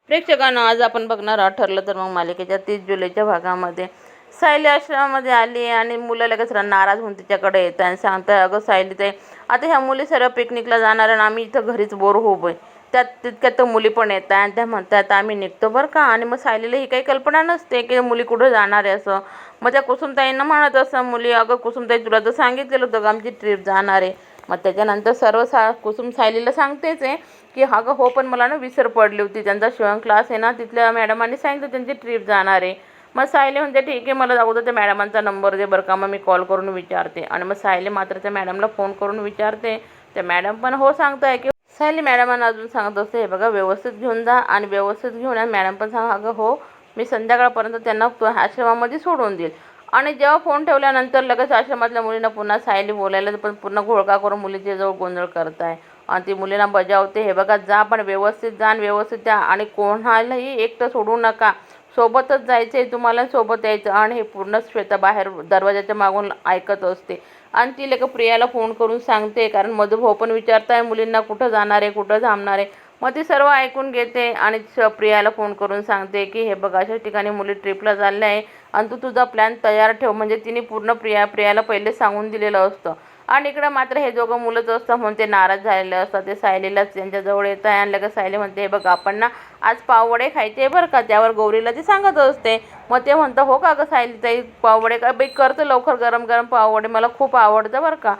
प्रेक्षकांना आज आपण बघणार आहोत ठरलं तर मग मालिकेच्या 30 जुलैच्या भागामध्ये सायली आश्रमामध्ये आली आणि मुलं लगेच नाराज होऊन तिच्याकडे येत आणि सांगताय, अगं सायली ते आता ह्या मुली सर्व पिकनिकला जाणार आणि आम्ही इथं घरीच बोर होऊ आहे. त्यात तितक्यात तर मुली पण येत आहे आणि त्या म्हणतात आम्ही निघतो बरं का. आणि मग सायलीला ही काही कल्पना नसते की मुली कुठं जाणार आहे असं. मग त्या कुसुमताईंना म्हणत असं मुली, अगं कुसुमताई तुला तर सांगितलेलं होतं का आमची ट्रिप जाणार आहे. मग त्याच्यानंतर सर्व कुसुम सायलीला सांगतेच आहे की अगं हो, पण मला ना विसर पडली होती, त्यांचा शिवण क्लास आहे ना, तिथल्या मॅडमांनी सांगितलं त्यांची ट्रिप जाणार आहे. मग सायली म्हणते ठीक आहे, मला अगोदर त्या मॅडमांचा नंबर दे बरं का, मग मी कॉल करून विचारते. आणि मग सायली मात्र त्या मॅडमला फोन करून विचारते. त्या मॅडम पण हो सांगताय की सायली मॅडमांना अजून सांगत असते, हे बघा व्यवस्थित घेऊन जा आणि व्यवस्थित घेऊन या. मॅडम पण सांगा अगं हो, मी संध्याकाळपर्यंत त्यांना आश्रमामध्ये सोडून देईल. आणि जेव्हा फोन ठेवल्यानंतर लगेच आश्रमातल्या मुलींना पुन्हा सायली बोलायला पण पूर्ण घोळका करून मुलीच्या जवळ गोंधळ करताय आणि ती मुलींना बजावते, हे बघा जा पण व्यवस्थित जा आणि व्यवस्थित द्या आणि कोणालाही एकटं सोडू नका, सोबतच जायचं आहे तुम्हाला, सोबत यायचं. आणि हे पूर्ण श्वेता बाहेर दरवाजाच्या मागून ऐकत असते आणि ती लेका प्रियाला फोन करून सांगते, कारण मधुभाऊ पण विचारताय मुलींना कुठं जाणार आहे, कुठं थांबणार आहे. मग ती सर्व ऐकून घेते आणि प्रियाला फोन करून सांगते की हे बघा अशा ठिकाणी मुली ट्रिपला चालल्या आहे आणि तू तुझा प्लॅन तयार ठेव. म्हणजे तिने पूर्ण प्रियाला पहिले सांगून दिलेलं असतं. आणि इकडं मात्र हे दोघं मुलंच असतात म्हणून ते नाराज झालेले असतात. ते सायलीलाच त्यांच्याजवळ येत आहे आणि लगेच सायली म्हणते, हे बघा आपण ना आज पाववडे खायचे बरं का. त्यावर गौरीला ती सांगत असते. मग ते म्हणतं हो का गं सायली ताई, पाववडे का बाई, करतं लवकर गरम गरम पाववडे, मला खूप आवडतं बरं का.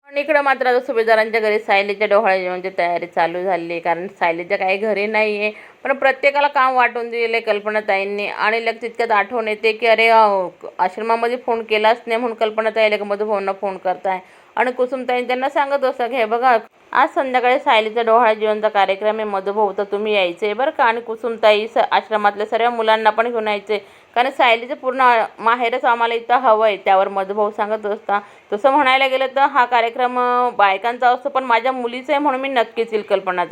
पण इकडं मात्र आता सुभेदारांच्या घरी सायलीच्या डोहाळे जेवणाची तयारी चालू झाली आहे, कारण सायलीच्या काही घरी नाही आहे. पण प्रत्येकाला काम वाटून दिले कल्पनाताईंनी. आणि लगेच तितक्यात आठवण येते की अरे आश्रमामध्ये फोन केलाच नाही म्हणून कल्पनाताई लगेच मधुभाऊंना फोन करताय. आणि कुसुमताई त्यांना सांगत असतात की हे बघा आज संध्याकाळी सायलीचा डोहाळे जेवणचा कार्यक्रम आहे, मधुभाऊ तर तुम्ही यायचं आहे बरं का. आणि कुसुमताई आश्रमातल्या सर्व मुलांना पण घेऊन यायचे, कारण सायलीचं पूर्ण माहेरच आम्हाला इथं हवं आहे. त्यावर मधुभाऊ सांगत असता, तसं म्हणायला गेलं तर हा कार्यक्रम बायकांचा असतो पण माझ्या मुलीचा आहे म्हणून मी नक्कीच येईल. कल्पना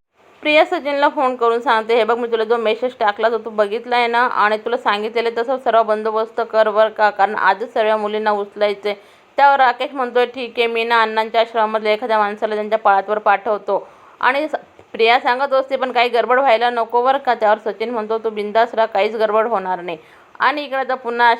प्रिया सचिनला फोन करून सांगते, हे बघ मी तुला जो मेसेज टाकला तो तू बघितला आहे ना, आणि तुला सांगितलेलं तसं सर्व बंदोबस्त कर बरं का, कारण आजच सर्व मुलींना उचलायचे. त्यावर राकेश म्हणतोय ठीक आहे, मी ना अण्णांच्या आश्रमामधल्या एखाद्या माणसाला त्यांच्या पाळातवर पाठवतो. आणि प्रिया सांगत असते पण काही गडबड व्हायला नको बरं का. त्यावर सचिन म्हणतो तू बिंदास राहा, काहीच गडबड होणार नाही. आणि इकडे तर पुन्हा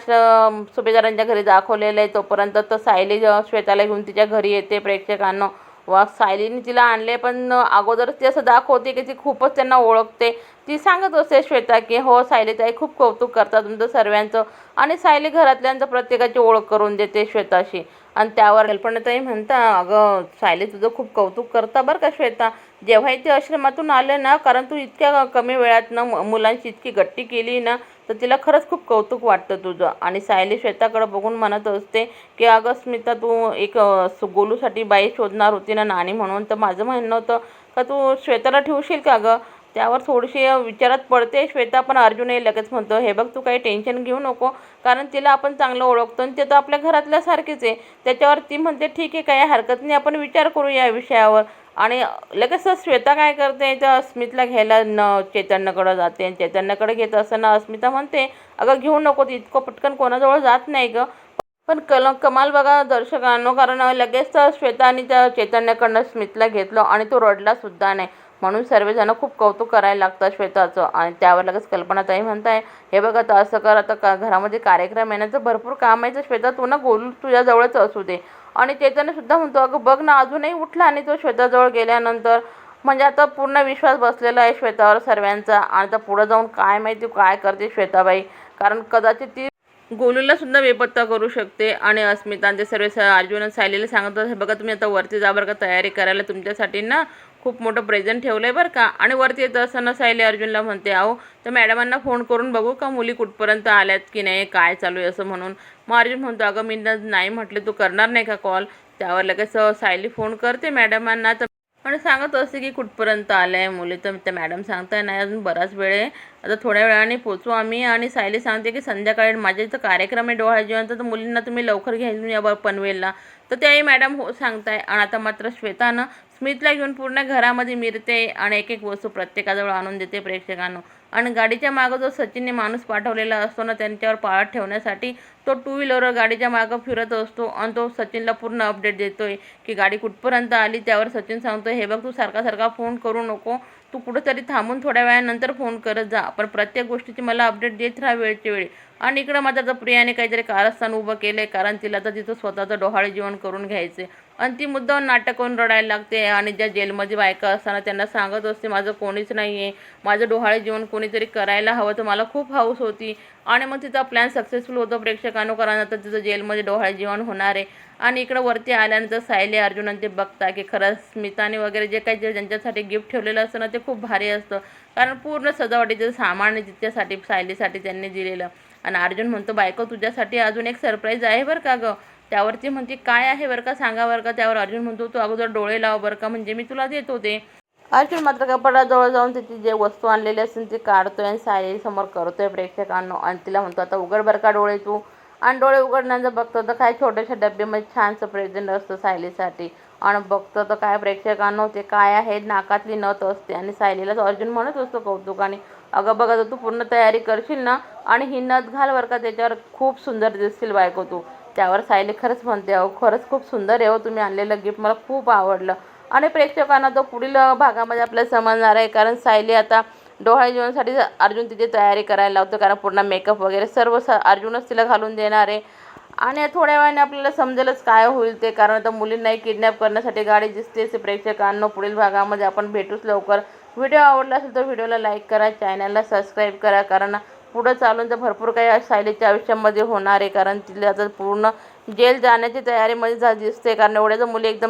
सुभेदारांच्या घरी दाखवलेलं आहे. तोपर्यंत तर सायली श्वेताला घेऊन तिच्या घरी येते. प्रेक्षकांना वा सायलीने तिला आणले, पण अगोदरच ती असं दाखवते की ती खूपच त्यांना ओळखते. ती सांगत असते श्वेता की हो सायलीताई खूप कौतुक करतात तुमचं सर्वांचं. आणि सायली घरातल्यांचं प्रत्येकाची ओळख करून देते श्वेताशी. आणि त्यावर कल्पनाताई म्हणता, अगं सायली तुझं खूप कौतुक करता बरं का श्वेता, जेव्हाही ते आश्रमातून आले ना, कारण तू इतक्या कमी वेळात ना मुलांची इतकी गट्टी केली ना, तर तिला खरंच खूप कौतुक वाटतं तुझं. आणि सायली श्वेताकडे बघून म्हणत असते की अगं स्मिता, तू एक गोलूसाठी बाई शोधणार होती ना नाणी म्हणून, तर माझं म्हणणं होतं का तू श्वेताला ठेवशील का गं. त्यावर थोडीशी विचारात पडते श्वेता, पण अर्जुनही लगेच म्हणतो, हे बघ तू काही टेन्शन घेऊ नको, कारण तिला आपण चांगलं ओळखतो आणि ते तर आपल्या घरातल्यासारखेच आहे. त्याच्यावर ती म्हणते ठीक आहे, काही हरकत नाही, आपण विचार करू या विषयावर. आणि लगेच श्वेता काय करते, तर अस्मितला घ्यायला चैतन्यकडे जाते. आणि चैतन्यकडे घेत असताना अस्मिता म्हणते, अगं घेऊ नको, इतकं पटकन कोणाजवळ जात नाही गं. पण कमाल बघा दर्शकांनो, कारण लगेच तर श्वेता आणि त्या चैतन्याकडनं स्मितला घेतलं आणि तो रडलासुद्धा नाही. म्हणून सर्वजण खूप कौतुक करायला लागतात श्वेताचं. आणि त्यावर लगेच कल्पनाताई म्हणताय, हे बघा तर असं कर, आता घरामध्ये कार्यक्रम येण्याचं भरपूर काम आहे, तर श्वेता तू ना गोलू तुझ्याजवळच असू दे. आणि चैतन्यसुद्धा म्हणतो, अगं बघ ना अजूनही उठला आणि तो श्वेताजवळ गेल्यानंतर. म्हणजे आता पूर्ण विश्वास बसलेला आहे श्वेतावर सर्वांचा. आणि आता पुढं जाऊन काय माहिती काय करते श्वेताबाई, कारण कदाचित ती गोलूला सुद्धा बेपत्ता करू शकते. आणि अस्मिता ते सर्व अर्जुन सायलीला सांगत, हे बघा तुम्ही आता वरती जा बरं का, तयारी करायला तुमच्यासाठी ना खूप मोठं प्रेझेंट ठेवलं आहे बरं का. आणि वरती येत असताना सायली अर्जुनला म्हणते, अहो तर मॅडमांना फोन करून बघू का मुली कुठपर्यंत आल्यात की नाही, काय चालू आहे असं म्हणून. मग अर्जुन म्हणतो, अगं मी नाही म्हटले, तू करणार नाही का कॉल. त्यावर लगेच सायली फोन करते मॅडमांना आणि सांगत असते की कुठपर्यंत आलं आहे मुली. तर त्या मॅडम सांगताय नाही अजून बराच वेळ आहे, आता थोड्या वेळाने पोचू आम्ही. आणि सायली सांगते की संध्याकाळी माझ्या इथं कार्यक्रम आहे डोहाळे जेवणचा, तर मुलींना तुम्ही लवकर घ्यायला या पनवेलला. तर त्याही मॅडम हो सांगताय. आणि आता मात्र श्वेतानं स्मितला घेऊन पूर्ण घरामध्ये मिरते आणि एक एक वस्तू प्रत्येकाजवळ आणून देते प्रेक्षकांना. आणि गाडीच्या मागं जो सचिनने माणूस पाठवलेला असतो ना त्यांच्यावर पाळत ठेवण्यासाठी, तो टू व्हीलरवर गाडीच्या मागं फिरत असतो आणि तो सचिनला पूर्ण अपडेट देतोय की गाडी कुठपर्यंत आली. त्यावर सचिन सांगतोय, हे बघ तू सारखा सारखा फोन करू नको, तू कुठेतरी थांबून थोड्या वेळानंतर फोन करत जा, पण प्रत्येक गोष्टीची मला अपडेट देत राहा वेळच्या वेळी. आणि इकडं मात्र तर प्रियाने काहीतरी कारस्थान उभं केलंय, कारण तिला तर तिचं स्वतःचं डोहाळे जीवन करून घ्यायचे आणि ती मुद्दाम नाटक करून रडायला लागते. आणि ज्या जेलमध्ये बायका असताना त्यांना सांगत असते, माझं कोणीच नाही आहे, माझं डोहाळे जीवन कोणीतरी करायला हवं. तर मला खूप हौस होती आणि मग तिचा प्लॅन सक्सेसफुल होतो प्रेक्षकांनो, कारण आता तिचं जेलमध्ये डोहाळे जीवन होणार आहे. आणि इकडं वरती आल्यानंतर सायली अर्जुन आणि ते बघता की खरंच स्मिताने वगैरे जे काही ज्यांच्यासाठी गिफ्ट ठेवलेलं असतं ना ते खूप भारी असतं, कारण पूर्ण सजावटीचं सामान तिच्यासाठी सायलीसाठी त्यांनी दिलेलं. आणि अर्जुन म्हणतो, बायको तुझ्यासाठी अजून एक सरप्राईज आहे बरं का गं. त्यावरती म्हणते, काय आहे बरं का, सांगा बरं का. त्यावर अर्जुन म्हणतो, तू अगोदर डोळे लाव बरं का, म्हणजे मी तुला देतो ते. अर्जुन मात्र कपाटाजवळ जाऊन त्याची जे वस्तू आणलेली असेल ती काढतोय आणि सायली समोर करतोय प्रेक्षकांना आणि तिला म्हणतो, आता उघड बरं का डोळे तू. आणि डोळे उघडण्याचं बघतो तर काय छोट्याशा डब्यामध्ये छानसं प्रेझेंट असतं सायलीसाठी. आणि बघतो तर काय प्रेक्षकांनो, ते काय आहे, नाकातली नथ असते. आणि सायलीला अर्जुन म्हणत असतो कौतुकाने, अगं बघा तू पूर्ण तयारी करशील ना आणि ही नथ घाल बरं का, त्याच्यावर खूप सुंदर दिसतील बायको तू. त्यावर सायली खरंच म्हणते, अहो खरंच खूप सुंदर आहे हो, तुम्ही आणलेलं गिफ्ट मला खूप आवडलं. आणि प्रेक्षकांना तो पुढील भागामध्ये आपल्याला समजणार आहे, कारण सायली आता डोहाळे जेवणासाठी अर्जुन तिची तयारी करायला लावतो, कारण पूर्ण मेकअप वगैरे सर्व अर्जुनच तिला घालून देणार आहे. आणि थोड्या वेळाने आपल्याला समजेलच काय होईल ते, कारण आता मुलींनाही किडनॅप करण्यासाठी गाडी दिसतेच प्रेक्षकांना. पुढील भागामध्ये आपण भेटूच लवकर. व्हिडिओ आवडला असेल तर व्हिडिओला लाईक करा, चॅनलला सबस्क्राईब करा, कारण पुढं चालून तर भरपूर काही सायलीच्या आयुष्यामध्ये होणार आहे, कारण तिला आता पूर्ण जेल जाण्याची तयारीमध्ये दिसते, कारण एवढ्या जर मुली एकदम